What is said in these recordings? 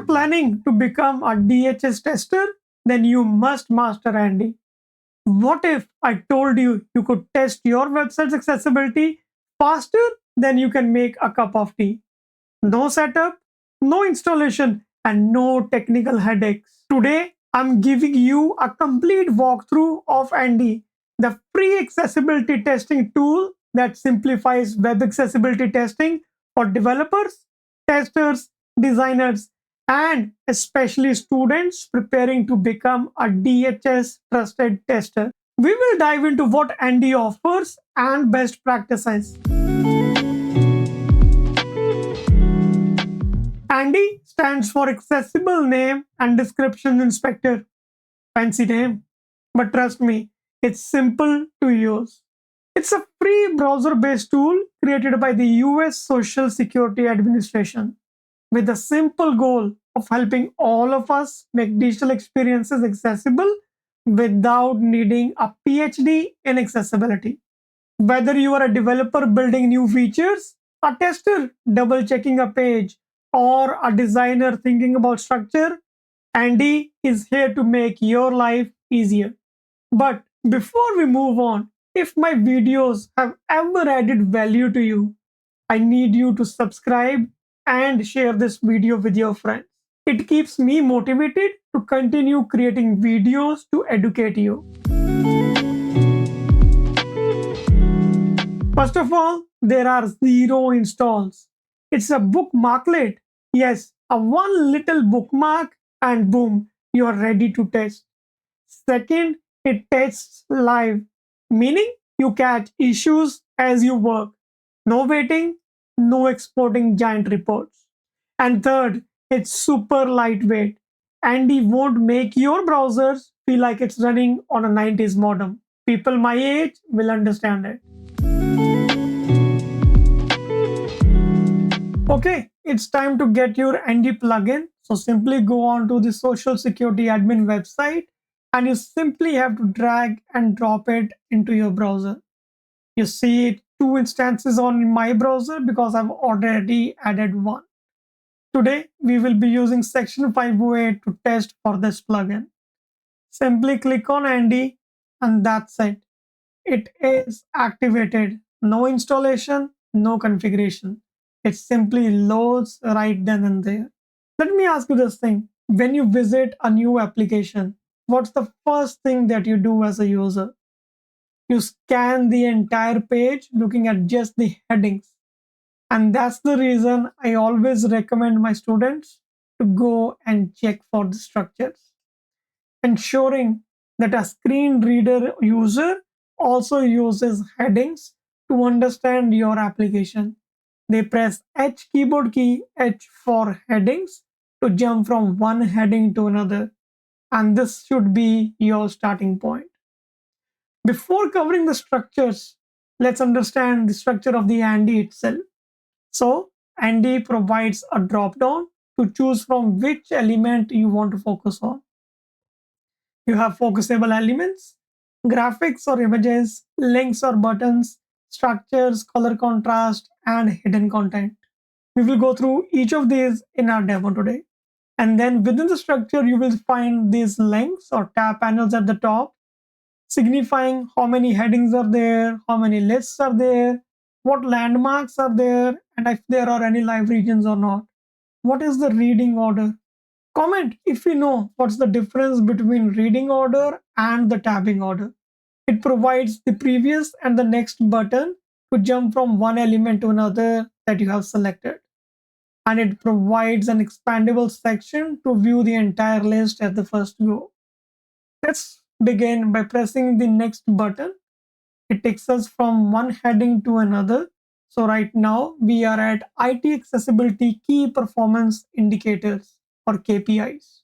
planning to become a DHS tester, then you must master ANDI. What if I told you you could test your website's accessibility faster than you can make a cup of tea? No setup, no installation, and no technical headaches. Today, I'm giving you a complete walkthrough of ANDI, the free accessibility testing tool that simplifies web accessibility testing for developers, testers, designers, and especially students preparing to become a DHS Trusted Tester. We will dive into what ANDI offers and best practices. ANDI stands for Accessible Name and Description Inspector. Fancy name, but trust me, it's simple to use. It's a free browser-based tool created by the US Social Security Administration with the simple goal of helping all of us make digital experiences accessible without needing a PhD in accessibility. Whether you are a developer building new features, a tester double checking a page, or a designer thinking about structure, ANDI is here to make your life easier. But before we move on, if my videos have ever added value to you, I need you to subscribe and share this video with your friends. It keeps me motivated to continue creating videos to educate you. First of all, there are 0 installs. It's a bookmarklet. Yes, a one little bookmark and boom, you are ready to test. Second, it tests live, meaning you catch issues as you work. No waiting, no exporting giant reports. And third, it's super lightweight. ANDI won't make your browsers feel like it's running on a 90s modem. People my age will understand it. Okay, it's time to get your ANDI plugin. So simply go on to the Social Security Admin website and you simply have to drag and drop it into your browser. You see 2 instances on my browser because I've already added one. Today, we will be using section 508 to test for this plugin. Simply click on ANDI and that's it. It is activated. No installation, no configuration. It simply loads right then and there. Let me ask you this thing. When you visit a new application, what's the first thing that you do as a user? You scan the entire page looking at just the headings. And that's the reason I always recommend my students to go and check for the structures. Ensuring that a screen reader user also uses headings to understand your application. They press H keyboard key, H for headings, to jump from one heading to another. And this should be your starting point. Before covering the structures, let's understand the structure of the ANDI itself. So, ANDI provides a drop-down to choose from which element you want to focus on. You have focusable elements, graphics or images, links or buttons, structures, color contrast, and hidden content. We will go through each of these in our demo today. And then within the structure, you will find these links or tab panels at the top, signifying how many headings are there, how many lists are there, what landmarks are there, and if there are any live regions or not. What is the reading order? Comment if you know what's the difference between reading order and the tabbing order. It provides the previous and the next button to jump from one element to another that you have selected. And it provides an expandable section to view the entire list at the first go. Let's begin by pressing the next button. It takes us from one heading to another. So right now we are at IT accessibility key performance indicators or KPIs.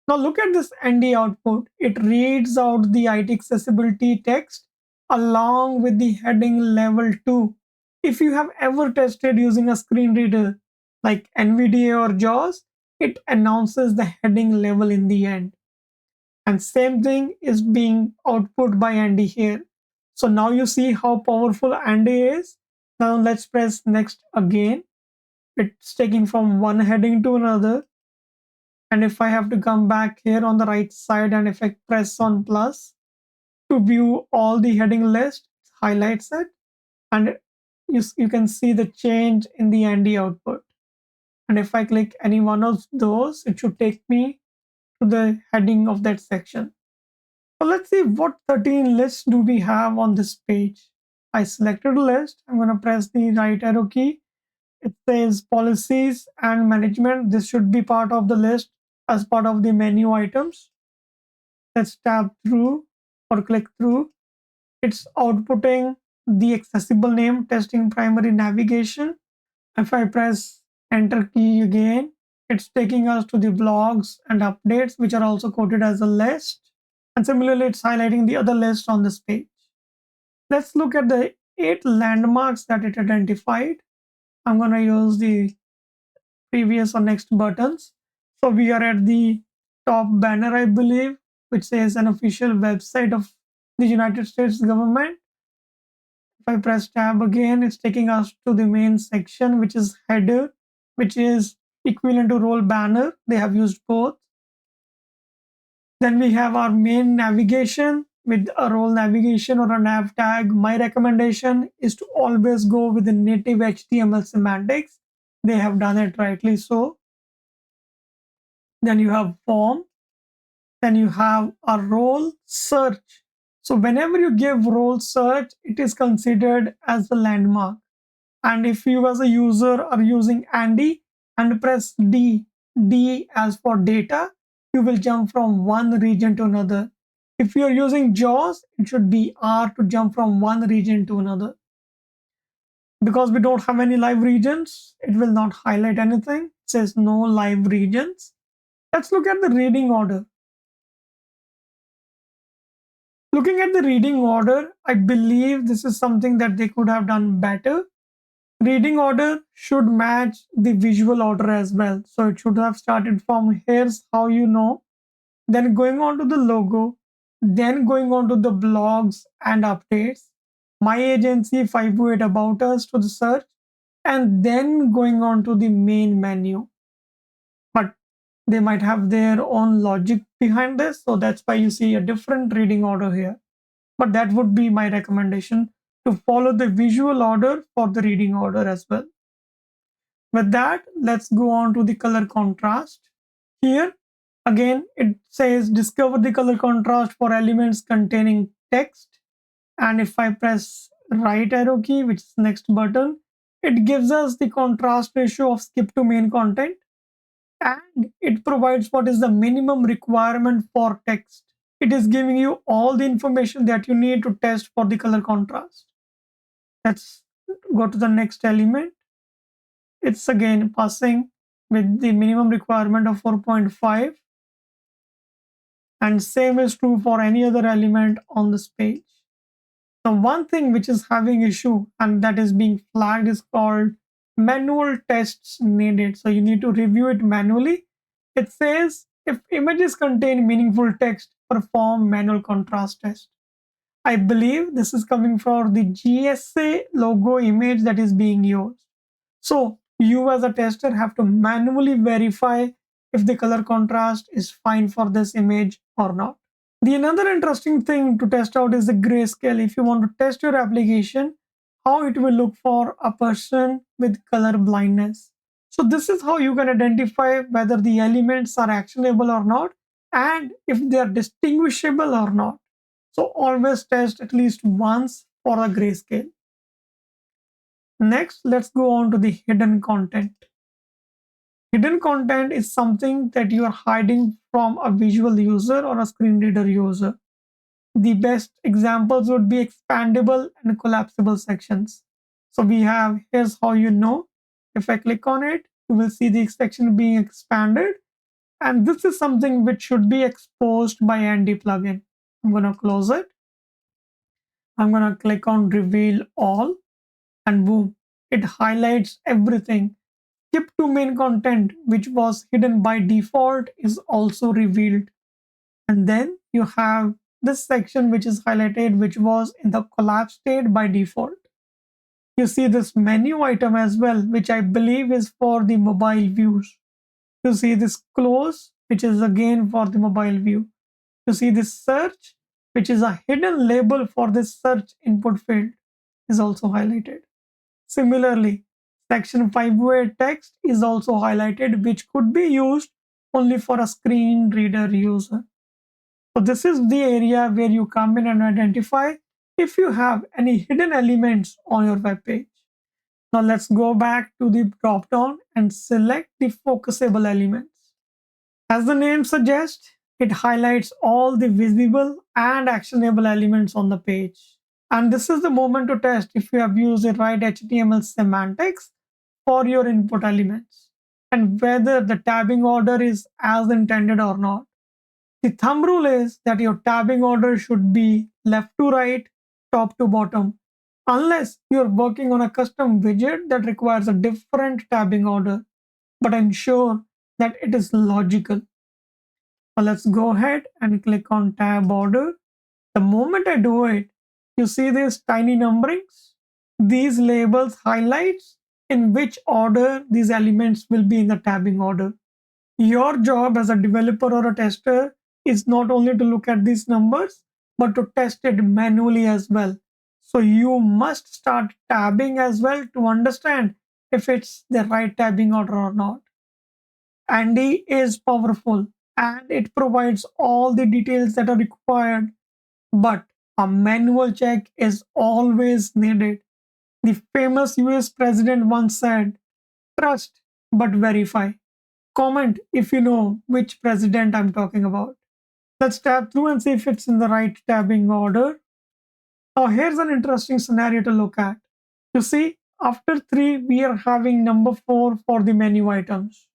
Now look at this ANDI output. It reads out the IT accessibility text along with the heading level 2. If you have ever tested using a screen reader like NVDA or JAWS, it announces the heading level in the end. And same thing is being output by ANDI here. So now you see how powerful ANDI is. Now let's press next again. It's taking from one heading to another. And if I have to come back here on the right side and if I press on plus to view all the heading list, it highlights it, and you can see the change in the ANDI output. And if I click any one of those, it should take me to the heading of that section. So let's see what 13 lists do we have on this page. I selected a list. I'm going to press the right arrow key. It says policies and management. This should be part of the list as part of the menu items. Let's tab through or click through. It's outputting the accessible name, testing primary navigation. If I press enter key again, it's taking us to the blogs and updates, which are also quoted as a list. And similarly, it's highlighting the other list on this page. Let's look at the 8 landmarks that it identified. I'm going to use the previous or next buttons. So we are at the top banner, I believe, which says an official website of the United States government. If I press tab again, it's taking us to the main section, which is header, which is equivalent to role banner. They have used both. Then we have our main navigation with a role navigation or a nav tag. My recommendation is to always go with the native HTML semantics. They have done it rightly so. Then you have form. Then you have a role search. So whenever you give role search, it is considered as a landmark. And if you as a user are using ANDI and press D as for data, you will jump from one region to another. If you are using JAWS, it should be R to jump from one region to another. Because we don't have any live regions, it will not highlight anything. It says no live regions. Let's look at the reading order. Looking at the reading order, I believe this is something that they could have done better. Reading order should match the visual order as well. So it should have started from here's how you know, then going on to the logo, then going on to the blogs and updates, my agency 508 about us to the search, and then going on to the main menu. But they might have their own logic behind this, so that's why you see a different reading order here. But that would be my recommendation, to follow the visual order for the reading order as well. With that, let's go on to the color contrast. Here, again, it says discover the color contrast for elements containing text. And if I press right arrow key, which is next button, it gives us the contrast ratio of skip to main content. And it provides what is the minimum requirement for text. It is giving you all the information that you need to test for the color contrast. Let's go to the next element. It's again passing with the minimum requirement of 4.5. And same is true for any other element on this page. The one thing which is having issue and that is being flagged is called manual tests needed. So you need to review it manually. It says if images contain meaningful text, perform manual contrast test. I believe this is coming from the GSA logo image that is being used. So you as a tester have to manually verify if the color contrast is fine for this image or not. The another interesting thing to test out is the grayscale. If you want to test your application, how it will look for a person with color blindness. So this is how you can identify whether the elements are actionable or not, and if they are distinguishable or not. So always test at least once for a grayscale. Next, let's go on to the hidden content. Hidden content is something that you are hiding from a visual user or a screen reader user. The best examples would be expandable and collapsible sections. So we have here's how you know. If I click on it, you will see the section being expanded. And this is something which should be exposed by ANDI plugin. I'm going to close it. I'm going to click on reveal all, and boom, it highlights everything. Skip to main content, which was hidden by default, is also revealed. And then you have this section which is highlighted, which was in the collapse state by default. You see this menu item as well, which I believe is for the mobile views. You see this close, which is again for the mobile view. You see this search, which is a hidden label for this search input field, is also highlighted. Similarly, section 508 text is also highlighted, which could be used only for a screen reader user. So this is the area where you come in and identify if you have any hidden elements on your web page. Now let's go back to the drop down and select the focusable elements. As the name suggests, it highlights all the visible and actionable elements on the page. And this is the moment to test if you have used the right HTML semantics for your input elements and whether the tabbing order is as intended or not. The thumb rule is that your tabbing order should be left to right, top to bottom, unless you're working on a custom widget that requires a different tabbing order, but ensure that it is logical. So let's go ahead and click on tab order. The moment I do it, you see these tiny numberings. These labels highlights in which order these elements will be in the tabbing order. Your job as a developer or a tester is not only to look at these numbers, but to test it manually as well. So you must start tabbing as well to understand if it's the right tabbing order or not. ANDI is powerful and it provides all the details that are required, but a manual check is always needed. The famous US president once said, "Trust but verify." Comment if you know which president I'm talking about. Let's tab through and see if it's in the right tabbing order. Now, here's an interesting scenario to look at. You see, after 3, we are having number 4 for the menu items.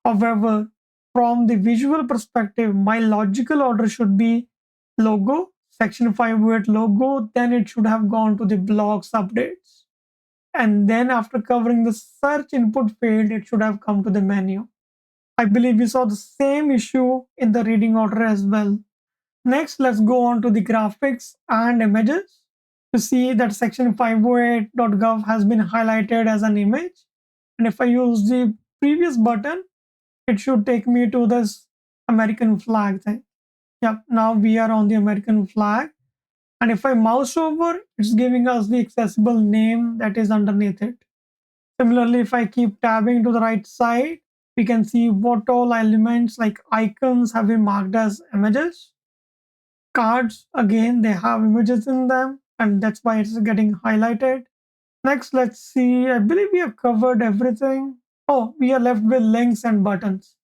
However, from the visual perspective, my logical order should be logo, section 508 logo, then it should have gone to the blocks updates. And then after covering the search input field, it should have come to the menu. I believe we saw the same issue in the reading order as well. Next, let's go on to the graphics and images. To see that section 508.gov has been highlighted as an image. And if I use the previous button, it should take me to this American flag thing. Yep, now we are on the American flag. And if I mouse over, it's giving us the accessible name that is underneath it. Similarly, if I keep tabbing to the right side, we can see what all elements like icons have been marked as images. Cards, again, they have images in them, and that's why it's getting highlighted. Next, let's see. I believe we have covered everything. Oh, we are left with links and buttons.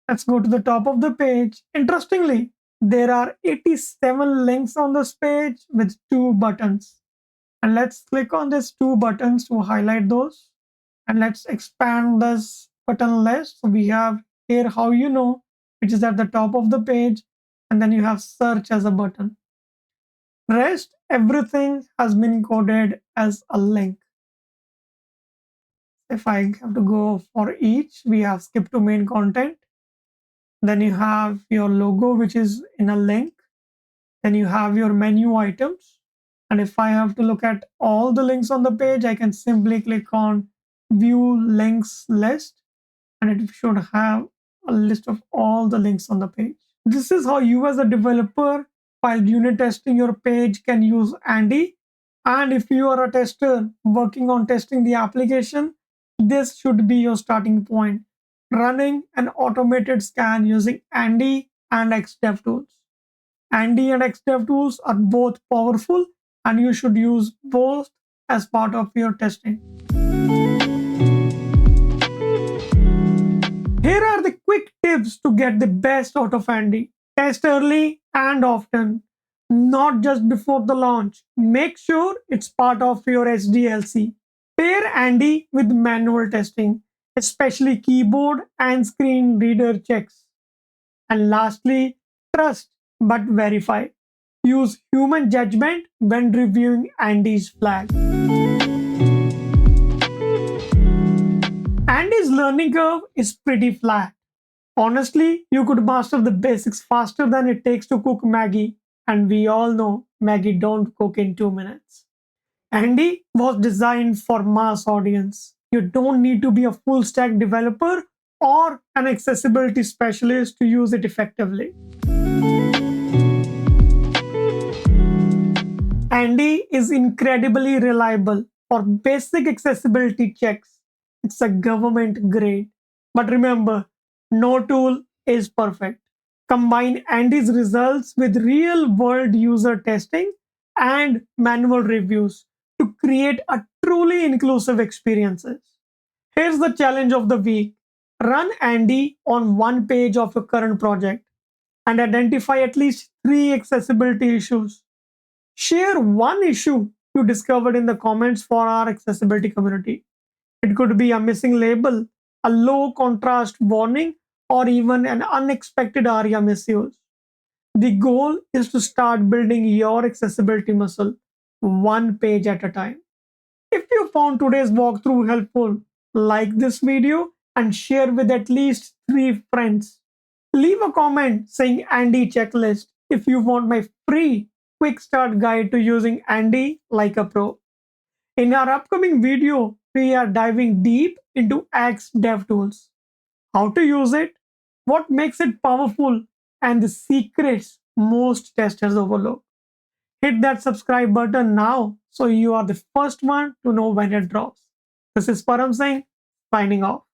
Let's go to the top of the page. Interestingly, there are 87 links on this page with 2 buttons. And let's click on these 2 buttons to highlight those. And let's expand this button list. So we have here how you know, which is at the top of the page. And then you have search as a button. Rest, everything has been coded as a link. If I have to go for each, we have skip to main content. Then you have your logo, which is in a link. Then you have your menu items. And if I have to look at all the links on the page, I can simply click on view links list, and it should have a list of all the links on the page. This is how you as a developer, while unit testing your page, can use ANDI. And if you are a tester working on testing the application, this should be your starting point. Running an automated scan using ANDI and XDevTools. ANDI and XDevTools are both powerful and you should use both as part of your testing. Here are the quick tips to get the best out of ANDI. Test early and often, not just before the launch. Make sure it's part of your SDLC. Pair ANDI with manual testing, especially keyboard and screen reader checks. And lastly, trust but verify. Use human judgment when reviewing ANDI's flag. ANDI's learning curve is pretty flat. Honestly, you could master the basics faster than it takes to cook Maggie, and we all know Maggie don't cook in 2 minutes. ANDI was designed for mass audience. You don't need to be a full stack developer or an accessibility specialist to use it effectively. ANDI is incredibly reliable for basic accessibility checks. It's a government grade. But remember, no tool is perfect. Combine ANDI's results with real world user testing and manual reviews to create a truly inclusive experiences. Here's the challenge of the week. Run ANDI on one page of your current project and identify at least 3 accessibility issues. Share one issue you discovered in the comments for our accessibility community. It could be a missing label, a low contrast warning, or even an unexpected ARIA misuse. The goal is to start building your accessibility muscle one page at a time. If you found today's walkthrough helpful, like this video and share with at least 3 friends. Leave a comment saying ANDI checklist if you want my free quick start guide to using ANDI like a pro. In our upcoming video, we are diving deep into Axe DevTools, how to use it, what makes it powerful, and the secrets most testers overlook. Hit that subscribe button now so you are the first one to know when it drops. This is Param Singh signing off.